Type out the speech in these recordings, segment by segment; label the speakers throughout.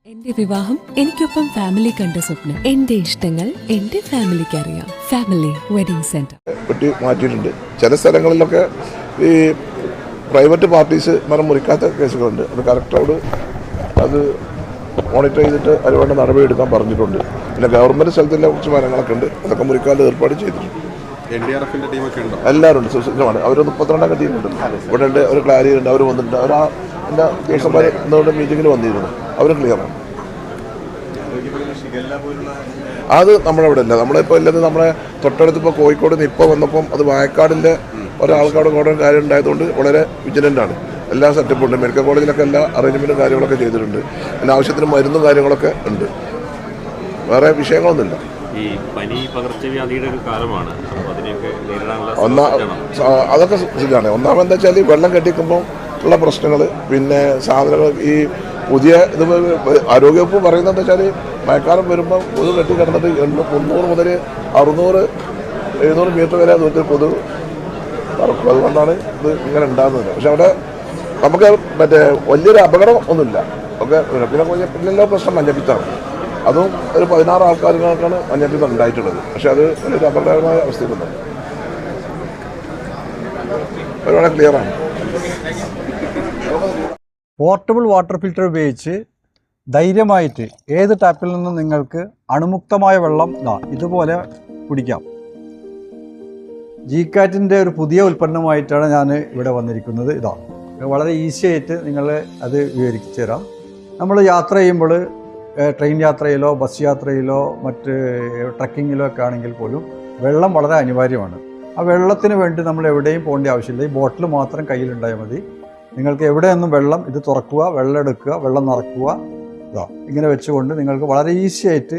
Speaker 1: എന്റെ വിവാഹം എനിക്കൊപ്പം ഫാമിലി കണ്ട സ്വപ്നം. എന്റെ ഇഷ്ടങ്ങൾ എന്റെ ഫാമിലിക്ക് അറിയാം. ഫാമിലി വെഡിങ് സെന്റർ
Speaker 2: വെട്ടി മാറ്റിയിട്ടുണ്ട്. ചില സ്ഥലങ്ങളിലൊക്കെ ഈ പ്രൈവറ്റ് പാർട്ടീസ് മരം മുറിക്കാത്ത കേസുകളുണ്ട്. അത് കറക്റ്റോട് അത് മോണിറ്റർ ചെയ്തിട്ട് അതിന് വേണ്ട നടപടി എടുക്കാൻ പറഞ്ഞിട്ടുണ്ട്. പിന്നെ ഗവൺമെൻറ് സ്ഥലത്തിലെ കുറച്ച് മരങ്ങളൊക്കെ ഉണ്ട്, അതൊക്കെ മുറിക്കാതെ ഏർപ്പാട് ചെയ്തിട്ടുണ്ട്.
Speaker 3: NDRF ടീമൊക്കെ ഉണ്ടോ?
Speaker 2: എല്ലാവരും ഉണ്ട്, സുസജ്ജമാണ്. അവർ 32 ടീമുണ്ട്. ഇവിടെ ഉണ്ട്, ഒരു ക്ലാരി ഉണ്ട്, അവർ വന്നിട്ടുണ്ട്. അവർ എൻ്റെ ദിവസന്മാർ എന്തുകൊണ്ട് മീറ്റിങ്ങിന് വന്നിരുന്നു, അവർ ക്ലിയറാണ്. അത് നമ്മളവിടെ ഇല്ല. നമ്മളിപ്പോൾ ഇല്ലത് നമ്മളെ തൊട്ടടുത്ത് ഇപ്പോൾ കോഴിക്കോട് നിന്ന് ഇപ്പോൾ വന്നപ്പം അത് വായക്കാടിൻ്റെ ഒരാൾക്കാട് കൂടെ കാര്യം ഉണ്ടായതുകൊണ്ട് വളരെ വിജിലൻ്റാണ്. എല്ലാ സെറ്റപ്പും ഉണ്ട്. മെഡിക്കൽ കോളേജിലൊക്കെ എല്ലാ അറേഞ്ച്മെൻറ്റും കാര്യങ്ങളൊക്കെ ചെയ്തിട്ടുണ്ട്. പിന്നെ ആവശ്യത്തിന് മരുന്നും കാര്യങ്ങളൊക്കെ ഉണ്ട്. വേറെ വിഷയങ്ങളൊന്നുമില്ല.
Speaker 4: ഈ പനി പകർച്ചവ്യാധിയുടെ ഒരു കാലമാണ്,
Speaker 2: അതൊക്കെ ശരിയാണ്. ഒന്നാമത് എന്താ വെച്ചാൽ വെള്ളം കെട്ടിക്കുമ്പോൾ ഉള്ള പ്രശ്നങ്ങൾ, പിന്നെ സാധനങ്ങൾ ഈ പുതിയ ഇത് ആരോഗ്യവകുപ്പ് പറയുന്നത് എന്താ വെച്ചാൽ മഴക്കാലം വരുമ്പോൾ കൊതു കെട്ടി കിടന്നിട്ട് 300 മുതൽ 600, 700 മീറ്റർ വരെ ദൂരത്തിൽ കൊതു പറക്കും. അതുകൊണ്ടാണ് ഇത് ഇങ്ങനെ ഉണ്ടാകുന്നത്. പക്ഷെ അവിടെ നമുക്ക് മറ്റേ വലിയൊരു അപകടം ഒന്നുമില്ല. ഒക്കെ പിന്നെ പിന്നെല്ലാം പ്രശ്നം മഞ്ഞപ്പിത്താണ്. അതും ഒരു 16 ആൾക്കാർക്കാണ് മഞ്ഞപ്പിത്തം ഉണ്ടായിട്ടുള്ളത്. പക്ഷെ അത് ഒരു അപകടകരമായ അവസ്ഥയിലുണ്ട്. ഒരുപാട് ക്ലിയറാണ്.
Speaker 5: പോർട്ടബിൾ വാട്ടർ ഫിൽറ്റർ ഉപയോഗിച്ച് ധൈര്യമായിട്ട് ഏത് ടാപ്പിൽ നിന്നും നിങ്ങൾക്ക് അണുമുക്തമായ വെള്ളം ഇതുപോലെ കുടിക്കാം. GCAT-ൻ്റെ ഒരു പുതിയ ഉൽപ്പന്നമായിട്ടാണ് ഞാൻ ഇവിടെ വന്നിരിക്കുന്നത്. വളരെ ഈസി ആയിട്ട് നിങ്ങൾ അത് വിവരിച്ചു തരാം. നമ്മൾ യാത്ര ചെയ്യുമ്പോൾ ട്രെയിൻ യാത്രയിലോ ബസ് യാത്രയിലോ മറ്റ് ട്രക്കിങ്ങിലോ ഒക്കെ ആണെങ്കിൽ പോലും വെള്ളം വളരെ അനിവാര്യമാണ്. ആ വെള്ളത്തിന് വേണ്ടി നമ്മൾ എവിടെയും പോകേണ്ട ആവശ്യമില്ല. ഈ ബോട്ടിൽ മാത്രം കയ്യിലുണ്ടായാൽ മതി. നിങ്ങൾക്ക് എവിടെയൊന്നും വെള്ളം ഇത് തുറക്കുക, വെള്ളം എടുക്കുക, വെള്ളം നിറക്കുക, ഇങ്ങനെ വെച്ചുകൊണ്ട് നിങ്ങൾക്ക് വളരെ ഈസി ആയിട്ട്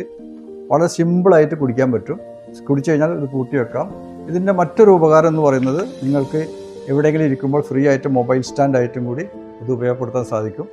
Speaker 5: വളരെ സിമ്പിളായിട്ട് കുടിക്കാൻ പറ്റും. കുടിച്ചു കഴിഞ്ഞാൽ ഇത് പൂട്ടി വെക്കാം. ഇതിൻ്റെ മറ്റൊരു ഉപകാരം എന്ന് പറയുന്നത് നിങ്ങൾക്ക് എവിടെയെങ്കിലും ഇരിക്കുമ്പോൾ ഫ്രീ ആയിട്ട് മൊബൈൽ സ്റ്റാൻഡായിട്ടും കൂടി ഇത് ഉപയോഗപ്പെടുത്താൻ സാധിക്കും.